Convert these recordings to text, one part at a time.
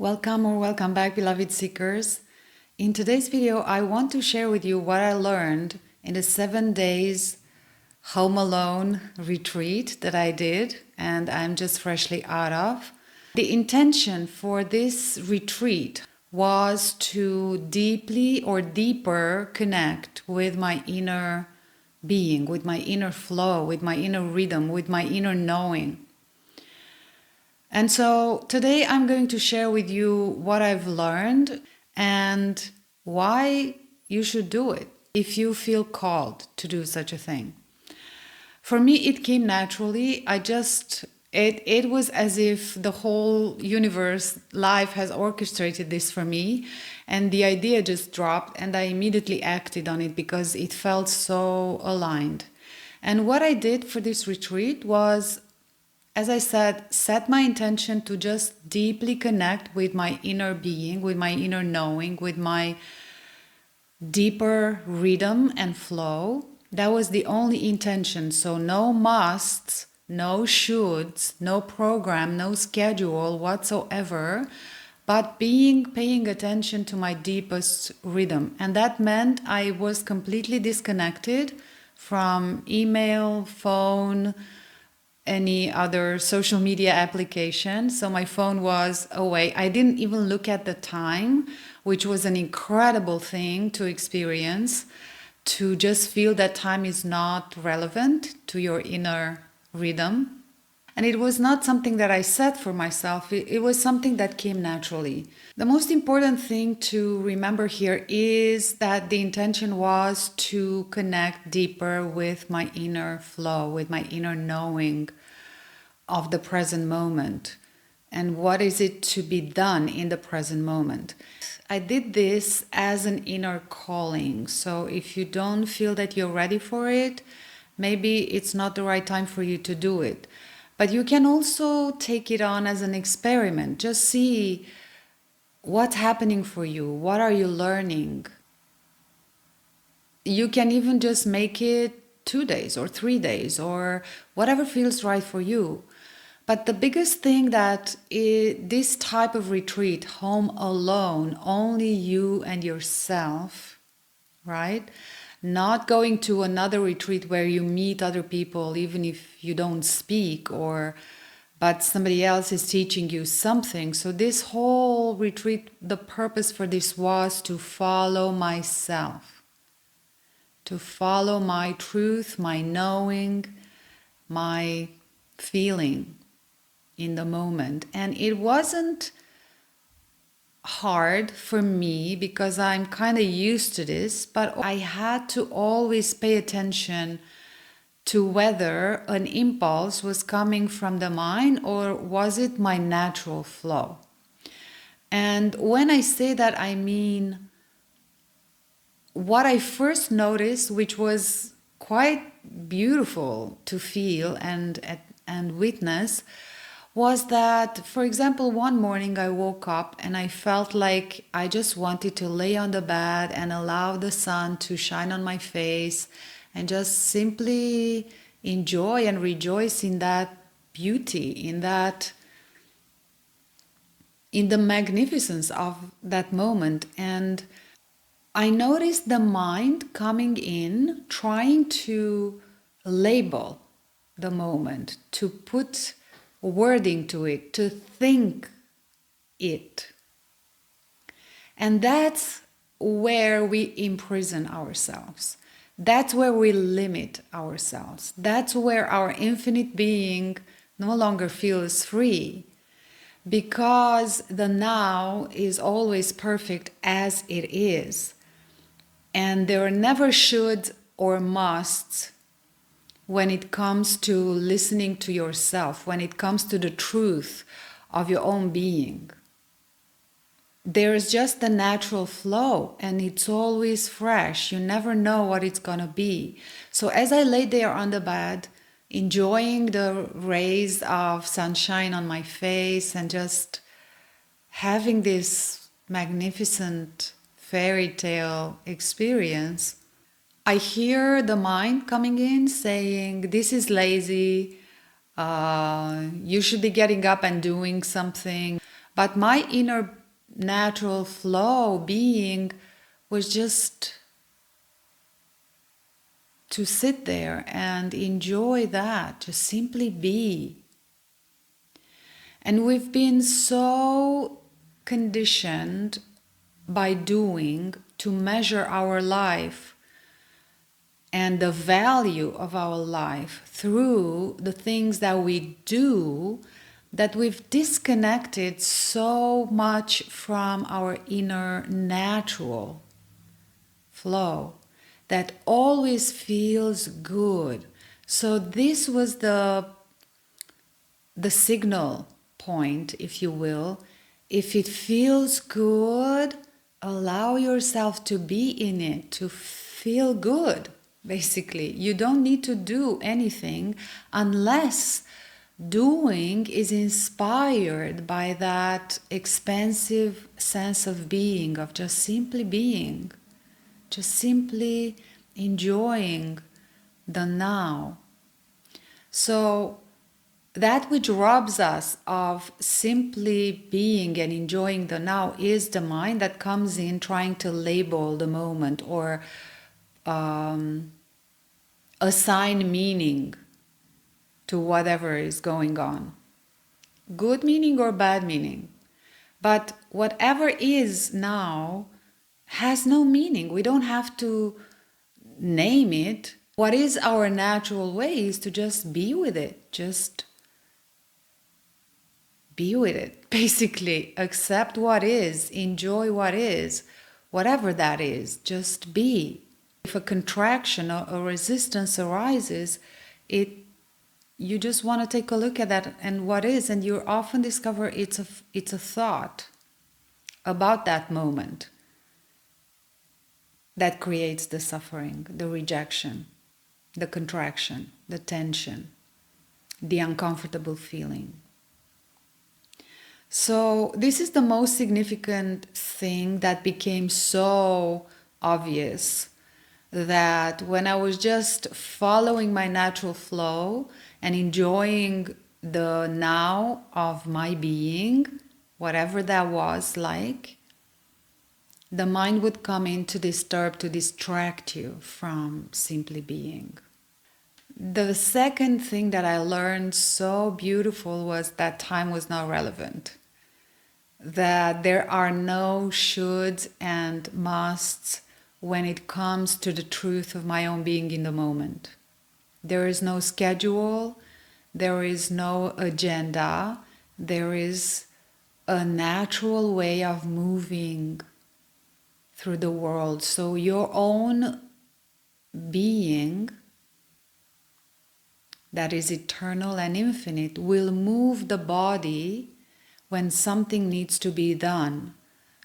Welcome or welcome back, beloved seekers. In today's video, I want to share with you what I learned in the 7 days home alone retreat that I did and I'm just freshly out of. The intention for this retreat was to deeply or deeper connect with my inner being, with my inner flow, with my inner rhythm, with my inner knowing. And so today I'm going to share with you what I've learned and why you should do it if you feel called to do such a thing. For me, it came naturally. It was as if the whole universe, life has orchestrated this for me, and the idea just dropped and I immediately acted on it because it felt so aligned. And what I did for this retreat was, as I said, set my intention to just deeply connect with my inner being, with my inner knowing, with my deeper rhythm and flow. That was the only intention. So no musts, no shoulds, no program, no schedule whatsoever, but paying attention to my deepest rhythm. And that meant I was completely disconnected from email, phone, any other social media application. So my phone was away. I didn't even look at the time, which was an incredible thing to experience, to just feel that time is not relevant to your inner rhythm. And it was not something that I set for myself. It was something that came naturally. The most important thing to remember here is that the intention was to connect deeper with my inner flow, with my inner knowing of the present moment. And what is it to be done in the present moment? I did this as an inner calling. So if you don't feel that you're ready for it, maybe it's not the right time for you to do it. But you can also take it on as an experiment. Just see what's happening for you. What are you learning? You can even just make it 2 days or 3 days or whatever feels right for you. But the biggest thing that this type of retreat, home alone, only you and yourself, right? Not going to another retreat where you meet other people, even if you don't speak, but somebody else is teaching you something. So this whole retreat, the purpose for this was to follow myself, to follow my truth, my knowing, my feeling in the moment. And it wasn't hard for me because I'm kind of used to this, but I had to always pay attention to whether an impulse was coming from the mind or was it my natural flow. And when I say that, I mean what I first noticed, which was quite beautiful to feel and witness, was that, for example, one morning I woke up and I felt like I just wanted to lay on the bed and allow the sun to shine on my face and just simply enjoy and rejoice in that beauty, in the magnificence of that moment. And I noticed the mind coming in, trying to label the moment, to put wording to it, to think it. And that's where we imprison ourselves. That's where we limit ourselves. That's where our infinite being no longer feels free, because the now is always perfect as it is. And there are never shoulds or musts when it comes to listening to yourself, when it comes to the truth of your own being. There's just the natural flow and it's always fresh. You never know what it's gonna be. So as I lay there on the bed, enjoying the rays of sunshine on my face and just having this magnificent fairy tale experience, I hear the mind coming in saying, this is lazy, you should be getting up and doing something. But my inner natural flow being was just to sit there and enjoy that, just simply be. And we've been so conditioned by doing to measure our life and the value of our life through the things that we do, that we've disconnected so much from our inner natural flow that always feels good. So this was the signal point, if you will. If it feels good, allow yourself to be in it, to feel good. Basically, you don't need to do anything unless doing is inspired by that expansive sense of being, of just simply being, just simply enjoying the now. So that which robs us of simply being and enjoying the now is the mind that comes in trying to label the moment or assign meaning to whatever is going on. Good meaning or bad meaning. But whatever is now has no meaning. We don't have to name it. What is our natural way is to just be with it. Just be with it. Basically, accept what is, enjoy what is, whatever that is, just be. If a contraction or a resistance arises, you just want to take a look at that and what is, and you often discover it's a thought about that moment that creates the suffering, the rejection, the contraction, the tension, the uncomfortable feeling. So this is the most significant thing that became so obvious, that when I was just following my natural flow and enjoying the now of my being, whatever that was like, the mind would come in to disturb, to distract you from simply being. The second thing that I learned so beautiful was that time was not relevant. That there are no shoulds and musts when it comes to the truth of my own being in the moment. There is no schedule, there is no agenda, there is a natural way of moving through the world. So your own being, that is eternal and infinite, will move the body when something needs to be done.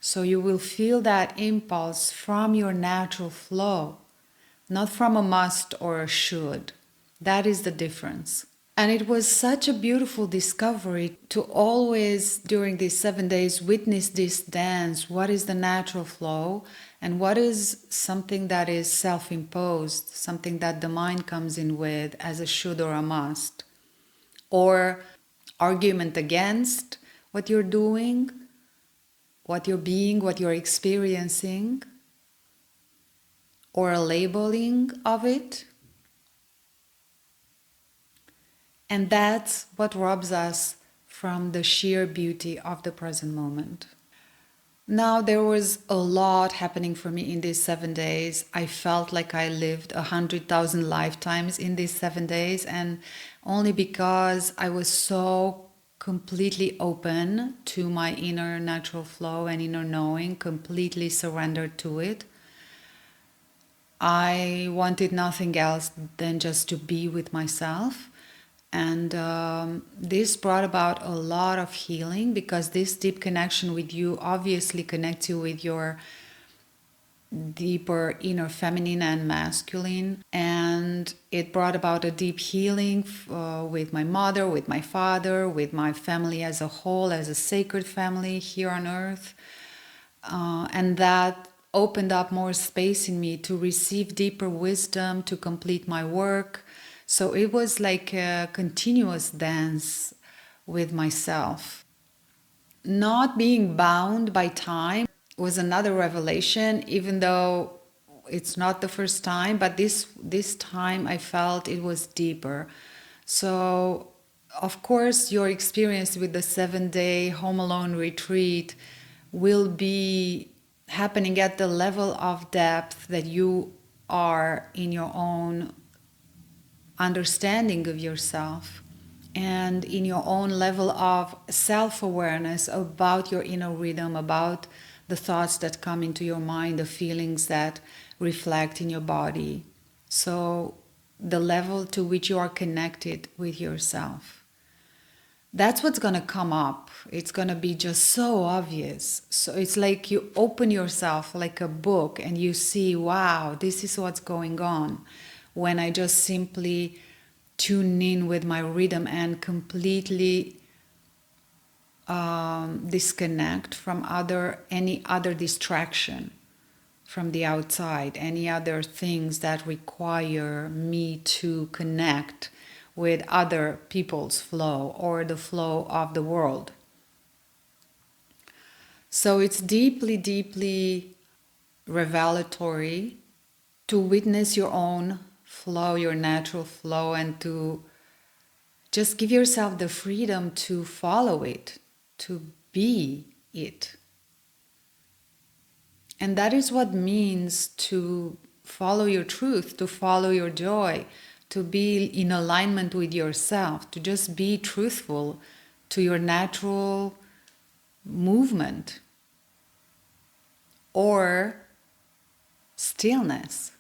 So you will feel that impulse from your natural flow, not from a must or a should. That is the difference. And it was such a beautiful discovery to always, during these 7 days, witness this dance. What is the natural flow and what is something that is self-imposed, something that the mind comes in with as a should or a must, or argument against what you're doing, what you're being, what you're experiencing, or a labeling of it. And that's what robs us from the sheer beauty of the present moment. Now, there was a lot happening for me in these 7 days. I felt like I lived 100,000 lifetimes in these 7 days, and only because I was so completely open to my inner natural flow and inner knowing, completely surrendered to it. I wanted nothing else than just to be with myself. And this brought about a lot of healing, because this deep connection with you obviously connects you with your deeper inner feminine and masculine. And it brought about a deep healing with my mother, with my father, with my family as a whole, as a sacred family here on earth. And that opened up more space in me to receive deeper wisdom, to complete my work. So it was like a continuous dance with myself. not being bound by time was another revelation, even though it's not the first time, but this time I felt it was deeper. So of course your experience with the 7-day home alone retreat will be happening at the level of depth that you are in your own understanding of yourself and in your own level of self-awareness about your inner rhythm, about the thoughts that come into your mind, the feelings that reflect in your body. So the level to which you are connected with yourself. That's what's going to come up. It's going to be just so obvious. So it's like you open yourself like a book and you see, wow, this is what's going on. When I just simply tune in with my rhythm and completely disconnect from any other distraction from the outside, any other things that require me to connect with other people's flow or the flow of the world. So it's deeply, deeply revelatory to witness your own flow, your natural flow, and to just give yourself the freedom to follow it, to be it. And that is what means to follow your truth, to follow your joy, to be in alignment with yourself, to just be truthful to your natural movement or stillness.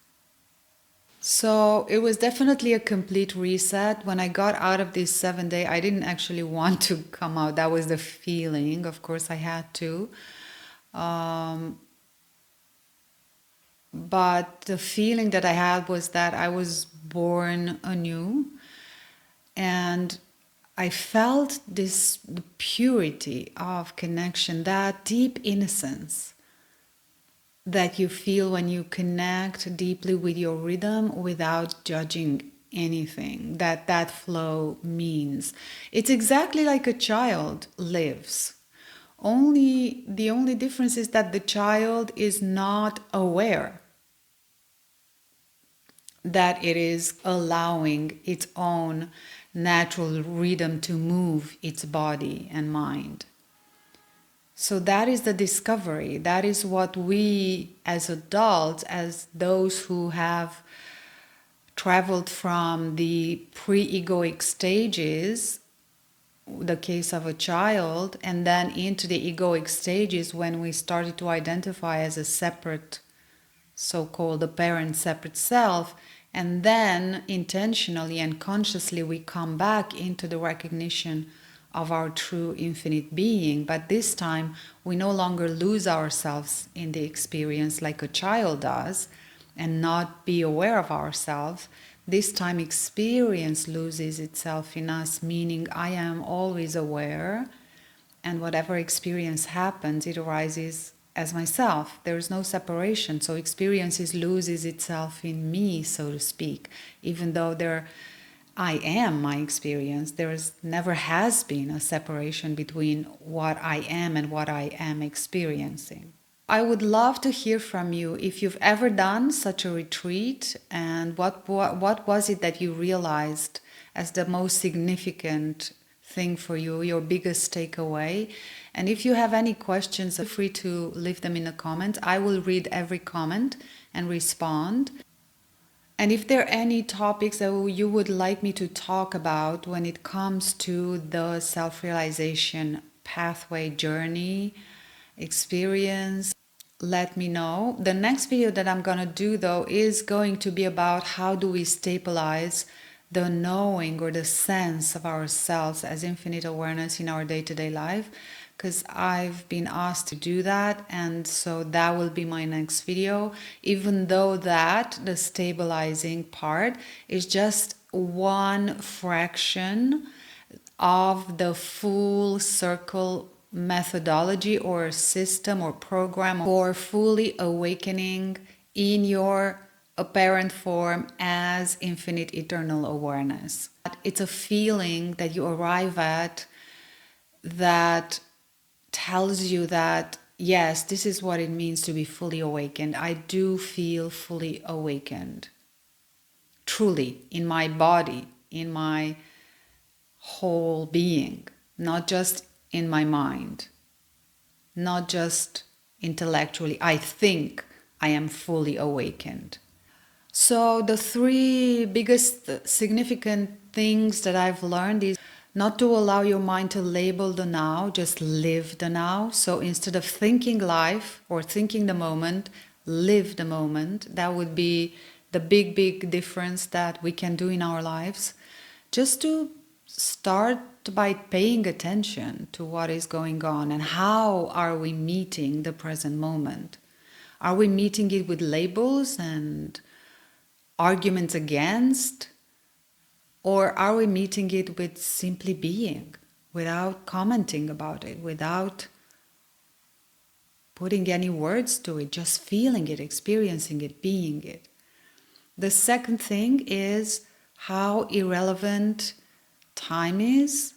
So it was definitely a complete reset. When I got out of this 7-day, I didn't actually want to come out. That was the feeling. Of course, I had to. But the feeling that I had was that I was born anew. And I felt this the purity of connection, that deep innocence that you feel when you connect deeply with your rhythm without judging anything that flow means. It's exactly like a child lives. The only difference is that the child is not aware that it is allowing its own natural rhythm to move its body and mind. So that is the discovery. That is what we as adults, as those who have traveled from the pre-egoic stages, the case of a child, and then into the egoic stages when we started to identify as a separate, so-called apparent separate self, and then intentionally and consciously we come back into the recognition of our true infinite being. But this time we no longer lose ourselves in the experience like a child does and not be aware of ourselves. This time experience loses itself in us, meaning I am always aware, and whatever experience happens, it arises as myself. There is no separation. So experiences loses itself in me, so to speak, even though I am my experience. Never has been a separation between what I am and what I am experiencing. I would love to hear from you if you've ever done such a retreat, and what was it that you realized as the most significant thing for you, your biggest takeaway. And if you have any questions, feel free to leave them in the comments. I will read every comment and respond. And if there are any topics that you would like me to talk about when it comes to the self-realization pathway journey, experience, let me know. The next video that I'm going to do though is going to be about how do we stabilize the knowing or the sense of ourselves as infinite awareness in our day-to-day life, because I've been asked to do that, and so that will be my next video, even though that the stabilizing part is just one fraction of the full circle methodology or system or program for fully awakening in your apparent form as infinite eternal awareness. It's a feeling that you arrive at that tells you that, yes, this is what it means to be fully awakened. I do feel fully awakened, truly, in my body, in my whole being, not just in my mind, not just intellectually. I think I am fully awakened. So the three biggest significant things that I've learned is not to allow your mind to label the now, just live the now. So instead of thinking life or thinking the moment, live the moment. That would be the big difference that we can do in our lives. Just to start by paying attention to what is going on and how are we meeting the present moment. Are we meeting it with labels and arguments against, or are we meeting it with simply being, without commenting about it, without putting any words to it, just feeling it, experiencing it, being it? The second thing is how irrelevant time is,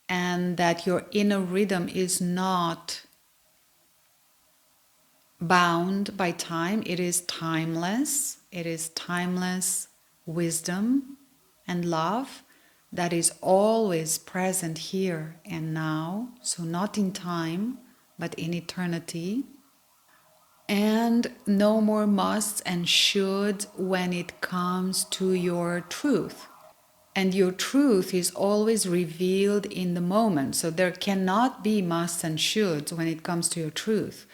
and that your inner rhythm is not bound by time. It is timeless. It is timeless wisdom and love that is always present here and now. So not in time, but in eternity. And no more musts and shoulds when it comes to your truth. And your truth is always revealed in the moment. So there cannot be musts and shoulds when it comes to your truth.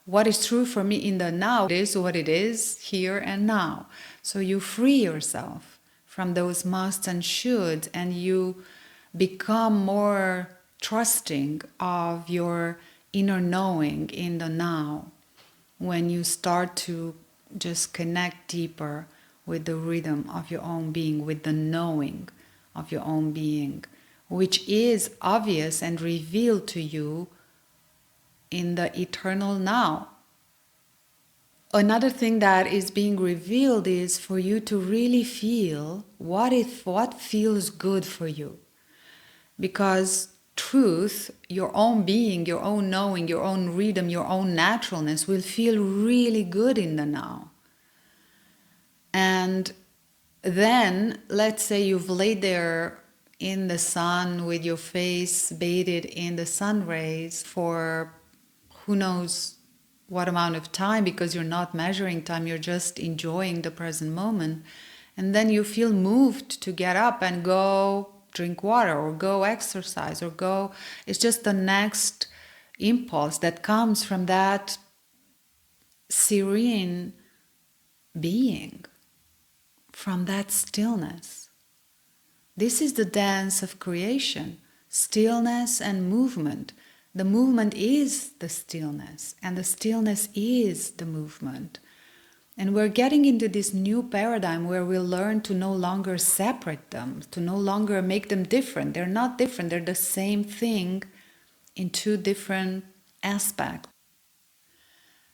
What is true for me in the now is what it is here and now. So you free yourself from those musts and shoulds, and you become more trusting of your inner knowing in the now, when you start to just connect deeper with the rhythm of your own being, with the knowing of your own being, which is obvious and revealed to you in the eternal now. Another thing that is being revealed is for you to really feel what feels good for you. Because truth, your own being, your own knowing, your own rhythm, your own naturalness will feel really good in the now. And then, let's say you've laid there in the sun with your face bathed in the sun rays for who knows what amount of time, because you're not measuring time, you're just enjoying the present moment. And then you feel moved to get up and go drink water or go exercise or go. It's just the next impulse that comes from that serene being, from that stillness. This is the dance of creation, stillness and movement. The movement is the stillness, and the stillness is the movement. And we're getting into this new paradigm where we'll learn to no longer separate them, to no longer make them different. They're not different, they're the same thing in two different aspects.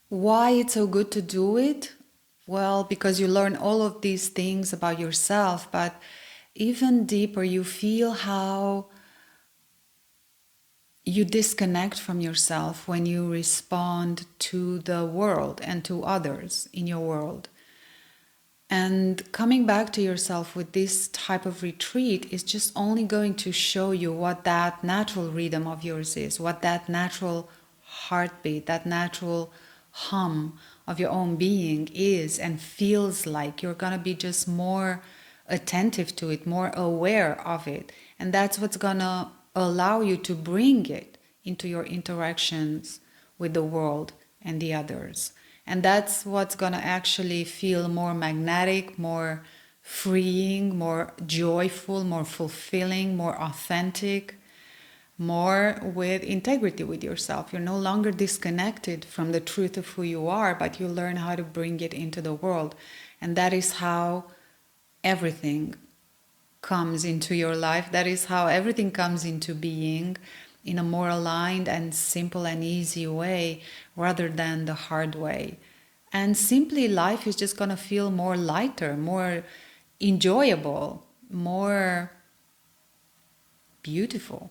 Why it's so good to do it? Well, because you learn all of these things about yourself, but even deeper, you feel how you disconnect from yourself when you respond to the world and to others in your world. And coming back to yourself with this type of retreat is just only going to show you what that natural rhythm of yours is, what that natural heartbeat, that natural hum of your own being is and feels like. You're going to be just more attentive to it, more aware of it. And that's what's going to allow you to bring it into your interactions with the world and the others. And that's what's going to actually feel more magnetic, more freeing, more joyful, more fulfilling, more authentic, more with integrity with yourself. You're no longer disconnected from the truth of who you are, but you learn how to bring it into the world. And that is how everything comes into your life. That is how everything comes into being, in a more aligned and simple and easy way rather than the hard way. And simply life is just going to feel more lighter, more enjoyable, more beautiful.